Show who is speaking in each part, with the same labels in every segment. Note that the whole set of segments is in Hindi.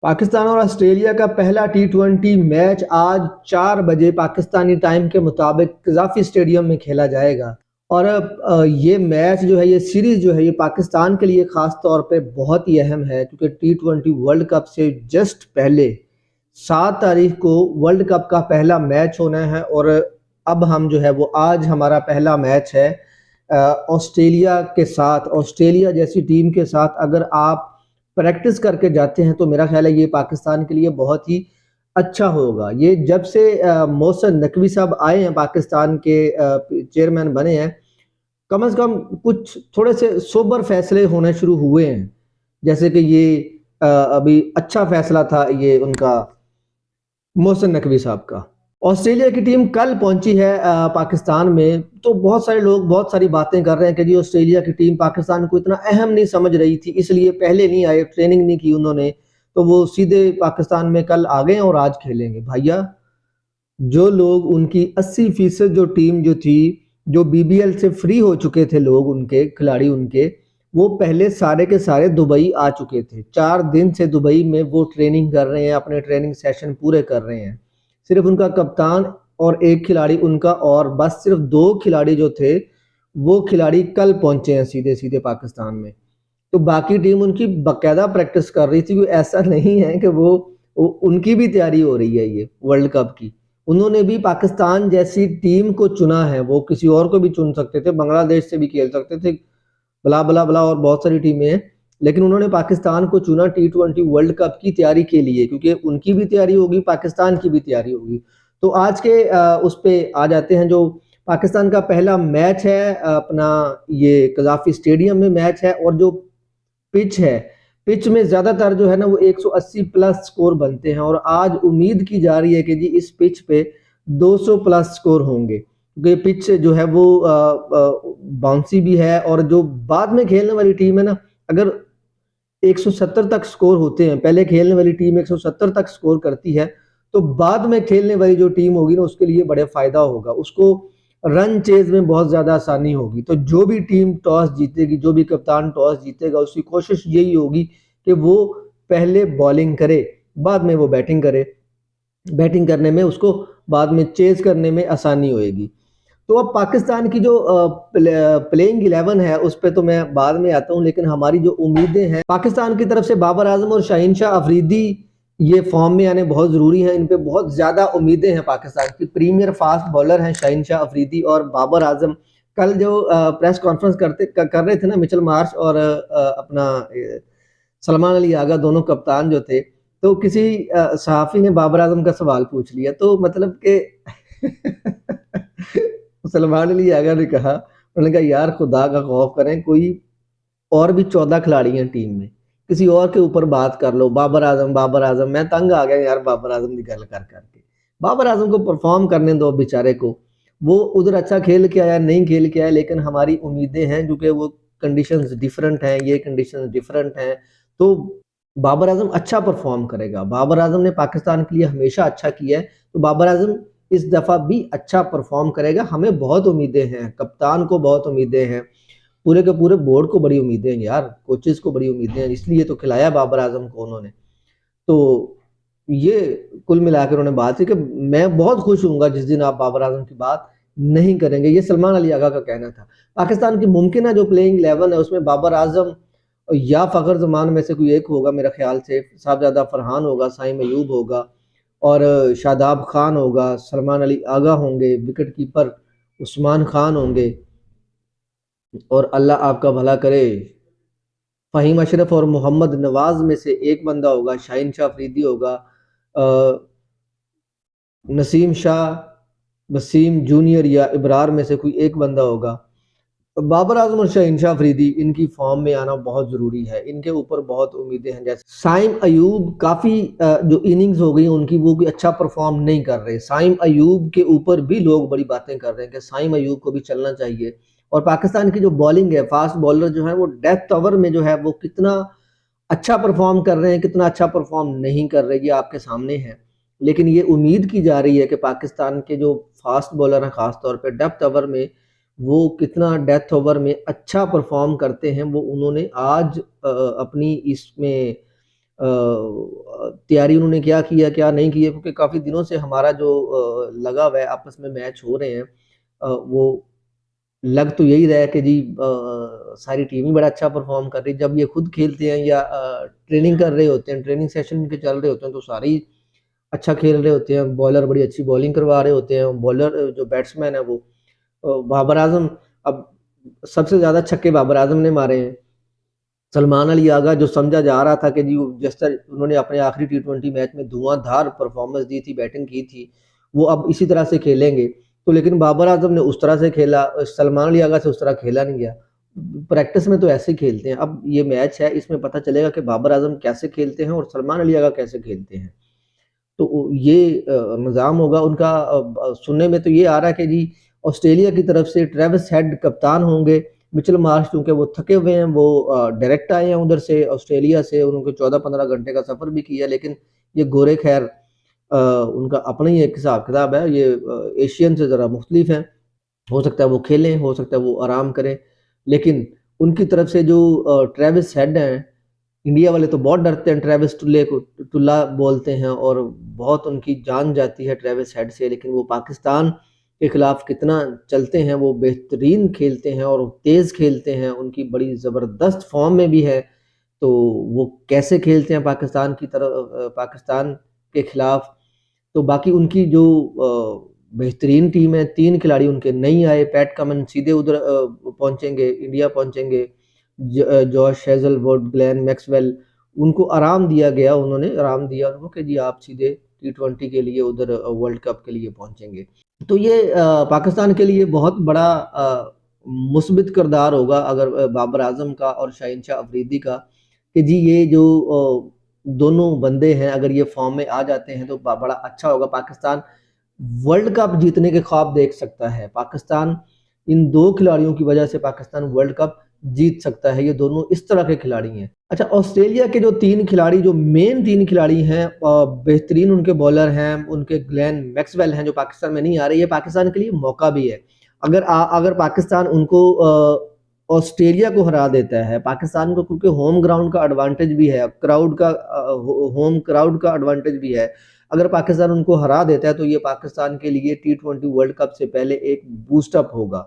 Speaker 1: पाकिस्तान और ऑस्ट्रेलिया का पहला टी20 मैच आज 4 बजे पाकिस्तानी टाइम के मुताबिक कज़ाफ़ी स्टेडियम में खेला जाएगा। और ये मैच जो है, ये सीरीज़ जो है, ये पाकिस्तान के लिए ख़ास तौर पे बहुत ही अहम है क्योंकि टी20 वर्ल्ड कप से जस्ट पहले 7 तारीख को वर्ल्ड कप का पहला मैच होना है। और अब हम जो है वो आज हमारा पहला मैच है ऑस्ट्रेलिया के साथ। ऑस्ट्रेलिया जैसी टीम के साथ अगर आप प्रैक्टिस करके जाते हैं तो मेरा ख्याल है ये पाकिस्तान के लिए बहुत ही अच्छा होगा। ये जब से मोहसिन नकवी साहब आए हैं, पाकिस्तान के चेयरमैन बने हैं, कम से कम कुछ थोड़े से सोबर फैसले होने शुरू हुए हैं। जैसे कि ये अभी अच्छा फैसला था ये उनका मोहसिन नकवी साहब का। ऑस्ट्रेलिया की टीम कल पहुंची है पाकिस्तान में, तो बहुत सारे लोग बहुत सारी बातें कर रहे हैं कि जी ऑस्ट्रेलिया की टीम पाकिस्तान को इतना अहम नहीं समझ रही थी, इसलिए पहले नहीं आए, ट्रेनिंग नहीं की उन्होंने, तो वो सीधे पाकिस्तान में कल आ गए और आज खेलेंगे। भैया, जो लोग उनकी 80% जो टीम जो थी, जो बीबीएल से फ्री हो चुके थे लोग, उनके खिलाड़ी उनके, वो पहले सारे के सारे दुबई आ चुके थे। 4 दिन से दुबई में वो ट्रेनिंग कर रहे हैं, अपने ट्रेनिंग सेशन पूरे कर रहे हैं। सिर्फ उनका कप्तान और एक खिलाड़ी उनका, और बस सिर्फ 2 खिलाड़ी जो थे, वो खिलाड़ी कल पहुंचे हैं सीधे सीधे पाकिस्तान में। तो बाकी टीम उनकी बाकायदा प्रैक्टिस कर रही थी। कोई ऐसा नहीं है कि वो उनकी भी तैयारी हो रही है ये वर्ल्ड कप की। उन्होंने भी पाकिस्तान जैसी टीम को चुना है, वो किसी और को भी चुन सकते थे, बांग्लादेश से भी खेल सकते थे, बला बला बला और बहुत सारी टीमें हैं, लेकिन उन्होंने पाकिस्तान को चुना टी20 वर्ल्ड कप की तैयारी के लिए, क्योंकि उनकी भी तैयारी होगी, पाकिस्तान की भी तैयारी होगी। तो आज के उस पे आ जाते हैं। जो पाकिस्तान का पहला मैच है अपना, ये कज़ाफ़ी स्टेडियम में मैच है, और जो पिच है, पिच में ज्यादातर जो है ना वो 180 प्लस स्कोर बनते हैं, और आज उम्मीद की जा रही है कि जी इस पिच पे 200 प्लस स्कोर होंगे, क्योंकि पिच जो है वो बाउंसी भी है। और जो बाद में खेलने वाली टीम है ना, अगर 170 तक स्कोर होते हैं, पहले खेलने वाली टीम 170 तक स्कोर करती है, तो बाद में खेलने वाली जो टीम होगी ना उसके लिए बड़े फायदा होगा, उसको रन चेज में बहुत ज्यादा आसानी होगी। तो जो भी टीम टॉस जीतेगी, जो भी कप्तान टॉस जीतेगा, उसकी कोशिश यही होगी कि वो पहले बॉलिंग करे, बाद में वो बैटिंग करे। बैटिंग करने में उसको बाद में चेज करने में आसानी होगी। तो अब पाकिस्तान की जो प्लेइंग 11 है उस पर तो मैं बाद में आता हूँ, लेकिन हमारी जो उम्मीदें हैं पाकिस्तान की तरफ से, बाबर आजम और शाहीन शाह अफरीदी ये फॉर्म में आने बहुत ज़रूरी है। इन पे बहुत ज़्यादा उम्मीदें हैं पाकिस्तान की। प्रीमियर फास्ट बॉलर हैं शाहीन शाह अफरीदी और बाबर आजम। कल जो प्रेस कॉन्फ्रेंस कर रहे थे ना, मिचेल मार्श और अपना सलमान अली आगा, दोनों कप्तान जो थे, तो किसी सहाफ़ी ने बाबर आजम का सवाल पूछ लिया, तो मतलब कि सलमान अली आगा ने कहा, उन्होंने कहा यार खुदा का खौफ करें, कोई और भी 14 खिलाड़ी हैं टीम में, किसी और के ऊपर बात कर लो। बाबर आजम, बाबर आजम, मैं तंग आ गया यार बाबर आजम की गल कर करके। बाबर आजम को परफॉर्म करने दो बेचारे को, वो उधर अच्छा खेल के आया, नहीं खेल के आया, लेकिन हमारी उम्मीदें हैं क्योंकि वो कंडीशंस डिफरेंट हैं, ये कंडीशंस डिफरेंट हैं, तो बाबर आजम अच्छा परफॉर्म करेगा। बाबर आजम ने पाकिस्तान के लिए हमेशा अच्छा किया है, तो बाबर आजम इस दफा भी अच्छा परफॉर्म करेगा। हमें बहुत उम्मीदें हैं, कप्तान को बहुत उम्मीदें हैं, पूरे के पूरे बोर्ड को बड़ी उम्मीदें हैं यार, कोचेस को बड़ी उम्मीदें हैं, इसलिए तो खिलाया बाबर आजम को उन्होंने। तो ये कुल मिलाकर उन्होंने बात है कि मैं बहुत खुश हूँगा जिस दिन आप बाबर आजम की बात नहीं करेंगे, ये सलमान अली आगा का कहना था। पाकिस्तान की मुमकिन है जो प्लेइंग 11 है उसमें बाबर आजम या फ़खर जमान में से कोई एक होगा मेरा ख्याल से। साहबजादा फरहान होगा, साइम अयूब होगा, और शादाब खान होगा, सलमान अली आगा होंगे, विकेट कीपर उस्मान खान होंगे, और अल्लाह आपका भला करे फ़हीम अशरफ और मोहम्मद नवाज में से एक बंदा होगा, शाहीन शाह अफरीदी होगा, नसीम शाह, वसीम जूनियर या इब्रार में से कोई एक बंदा होगा। बाबर आजम और शाहीन शाह अफरीदी, इनकी फॉर्म में आना बहुत ज़रूरी है, इनके ऊपर बहुत उम्मीदें हैं। जैसे साइम अयूब, काफ़ी जो इनिंग्स हो गई उनकी, वो भी अच्छा परफॉर्म नहीं कर रहे। साइम अयूब के ऊपर भी लोग बड़ी बातें कर रहे हैं कि साइम अयूब को भी चलना चाहिए। और पाकिस्तान की जो बॉलिंग है, फास्ट बॉलर जो है वो डेथ ओवर में जो है वो कितना अच्छा परफॉर्म कर रहे हैं, कितना अच्छा परफॉर्म नहीं कर रहे, ये आपके सामने है। लेकिन ये उम्मीद की जा रही है कि पाकिस्तान के जो फास्ट बॉलर हैं, खास तौर पे डेप्थ ओवर में, वो कितना डेथ ओवर में अच्छा परफॉर्म करते हैं, वो उन्होंने आज अपनी इसमें तैयारी उन्होंने क्या किया, क्या नहीं किया, क्योंकि काफ़ी दिनों से हमारा जो लगा हुआ है आपस में मैच हो रहे हैं, वो लग तो यही रहा है कि जी सारी टीम ही बड़ा अच्छा परफॉर्म कर रही है। जब ये खुद खेलते हैं या ट्रेनिंग कर रहे होते हैं, ट्रेनिंग सेशन इनके चल रहे होते हैं, तो सारे ही अच्छा खेल रहे होते हैं। बॉलर बड़ी अच्छी बॉलिंग करवा रहे होते हैं। बॉलर जो बैट्समैन है वो बाबर आजम, अब सबसे ज़्यादा छक्के बाबर आजम ने मारे हैं। सलमान अली आगा, जो समझा जा रहा था कि जी जिस तरह उन्होंने अपने आखिरी टी20 मैच में धुआंधार परफॉर्मेंस दी थी, बैटिंग की थी, वो अब इसी तरह से खेलेंगे। तो लेकिन बाबर आजम ने उस तरह से खेला, सलमान अली आगा से उस तरह खेला नहीं गया। प्रैक्टिस में तो ऐसे ही खेलते हैं। अब ये मैच है, इसमें पता चलेगा कि बाबर आजम कैसे खेलते हैं और सलमान अली आगा कैसे खेलते हैं। तो ये निज़ाम होगा उनका। सुनने में तो ये आ रहा है कि जी ऑस्ट्रेलिया की तरफ से ट्रेविस हेड कप्तान होंगे। मिचेल मार्श चूँकि वो थके हुए हैं, वो डायरेक्ट आए हैं उधर से ऑस्ट्रेलिया से, उन्होंने 14-15 घंटे का सफ़र भी किया, लेकिन ये गोरे खैर उनका अपना ही एक हिसाब-किताब है, ये एशियन से ज़रा मुख्तलिफ हैं। हो सकता है वो खेलें, हो सकता है वो आराम करें, लेकिन उनकी तरफ से जो ट्रेविस हेड हैं, इंडिया वाले तो बहुत डरते हैं ट्रेविस टुल्ले को, टुल्ला बोलते हैं और बहुत उनकी जान जाती है ट्रेविस हेड से, लेकिन वो पाकिस्तान के खिलाफ कितना चलते हैं, वो बेहतरीन खेलते हैं और तेज़ खेलते हैं, उनकी बड़ी ज़बरदस्त फॉर्म में भी है। तो वो कैसे खेलते हैं पाकिस्तान की तरफ, पाकिस्तान के खिलाफ। तो बाकी उनकी जो बेहतरीन टीम है, 3 खिलाड़ी उनके नहीं आए। पैट कमिंस सीधे उधर पहुँचेंगे, इंडिया पहुँचेंगे। जॉश हेज़लवुड, ग्लेन मैक्सवेल, उनको आराम दिया गया, उन्होंने आराम दिया उनको कि जी आप सीधे टी20 के लिए उधर वर्ल्ड कप के लिए पहुँचेंगे। तो ये पाकिस्तान के लिए बहुत बड़ा मुस्बित किरदार होगा अगर बाबर आज़म का और शाहीन शाह अफरीदी का, कि जी ये जो दोनों बंदे हैं अगर ये फॉर्म में आ जाते हैं तो बड़ा अच्छा होगा। पाकिस्तान वर्ल्ड कप जीतने के ख्वाब देख सकता है। पाकिस्तान इन 2 खिलाड़ियों की वजह से पाकिस्तान वर्ल्ड कप जीत सकता है। ये दोनों इस तरह के खिलाड़ी हैं। अच्छा, ऑस्ट्रेलिया के जो 3 खिलाड़ी, जो मेन 3 खिलाड़ी हैं, बेहतरीन उनके बॉलर हैं, उनके ग्लेन मैक्सवेल हैं जो पाकिस्तान में नहीं आ रहे। ये पाकिस्तान के लिए मौका भी है। अगर पाकिस्तान उनको ऑस्ट्रेलिया को हरा देता है, पाकिस्तान को, क्योंकि होम ग्राउंड का एडवांटेज भी है, क्राउड का होम क्राउड का एडवांटेज भी है। अगर पाकिस्तान उनको हरा देता है तो ये पाकिस्तान के लिए टी20 वर्ल्ड कप से पहले एक बूस्टअप होगा।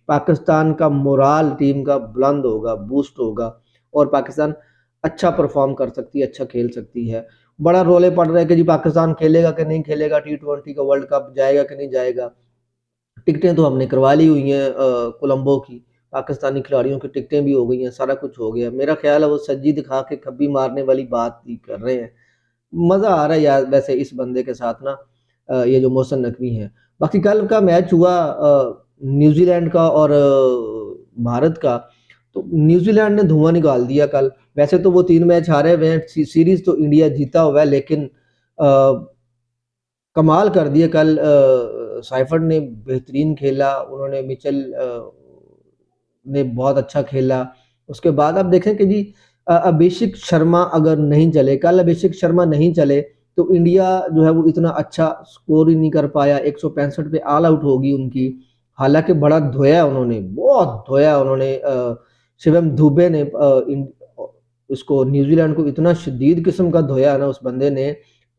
Speaker 1: पाकिस्तान का मोराल टीम का बुलंद होगा, बूस्ट होगा और पाकिस्तान अच्छा परफॉर्म कर सकती है, अच्छा खेल सकती है। बड़ा रोले पड़ रहे हैं कि जी पाकिस्तान खेलेगा कि नहीं खेलेगा, टी20 का वर्ल्ड कप जाएगा कि नहीं जाएगा। टिकटें तो हमने करवा ली हुई हैं कोलंबो की, पाकिस्तानी खिलाड़ियों की टिकटें भी हो गई हैं, सारा कुछ हो गया। मेरा ख्याल है वो सज्जी दिखा के खब्बी मारने वाली बात ही कर रहे हैं। मज़ा आ रहा है यार वैसे इस बंदे के साथ ना, ये जो मोहसिन नकवी हैं। बाकी कल का मैच हुआ न्यूज़ीलैंड का और भारत का, तो न्यूज़ीलैंड ने धुआँ निकाल दिया कल। वैसे तो वो 3 मैच हारे हुए हैं, सीरीज़ तो इंडिया जीता हुआ है, लेकिन कमाल कर दिए कल। साइफर्ड ने बेहतरीन खेला, उन्होंने मिचेल ने बहुत अच्छा खेला। उसके बाद आप देखें कि जी अभिषेक शर्मा अगर नहीं चले, कल अभिषेक शर्मा नहीं चले तो इंडिया जो है वो इतना अच्छा स्कोर ही नहीं कर पाया, 165 पे ऑल आउट होगी उनकी। हालाँकि बड़ा धोया उन्होंने, बहुत धोया उन्होंने। शिवम दुबे ने उसको न्यूज़ीलैंड को इतना शदीद किस्म का धोया ना उस बंदे ने।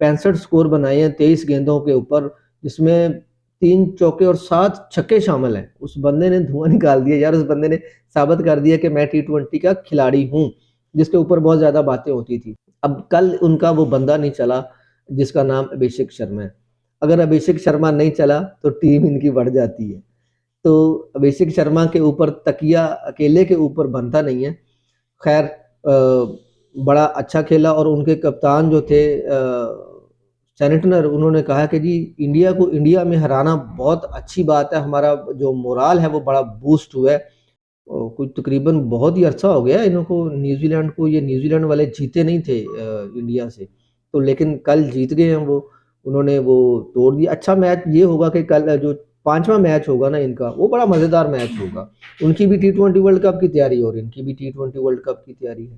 Speaker 1: 65 स्कोर बनाए हैं 23 गेंदों के ऊपर, जिसमें 3 चौके और 7 छक्के शामिल हैं। उस बंदे ने धुआँ निकाल दिया यार, उस बंदे ने साबित कर दिया कि मैं टी20 का खिलाड़ी हूँ, जिसके ऊपर बहुत ज़्यादा बातें होती थी। अब कल उनका वो बंदा नहीं चला जिसका नाम अभिषेक शर्मा है। अगर अभिषेक शर्मा नहीं चला तो टीम इनकी बढ़ जाती है। तो अभिषेक शर्मा के ऊपर तकिया अकेले के ऊपर बनता नहीं है। खैर बड़ा अच्छा खेला और उनके कप्तान जो थे सेनेटनर, उन्होंने कहा कि जी इंडिया को इंडिया में हराना बहुत अच्छी बात है, हमारा जो मोराल है वो बड़ा बूस्ट हुआ है। कुछ तकरीबन बहुत ही अरसा हो गया इनको, न्यूज़ीलैंड को, ये न्यूज़ीलैंड वाले जीते नहीं थे इंडिया से, तो लेकिन कल जीत गए हैं वो, उन्होंने वो तोड़ दिया। अच्छा मैच ये होगा कि कल जो 5वां मैच होगा ना इनका, वो बड़ा मज़ेदार मैच होगा। उनकी भी टी20 वर्ल्ड कप की तैयारी और इनकी भी टी20 वर्ल्ड कप की तैयारी है।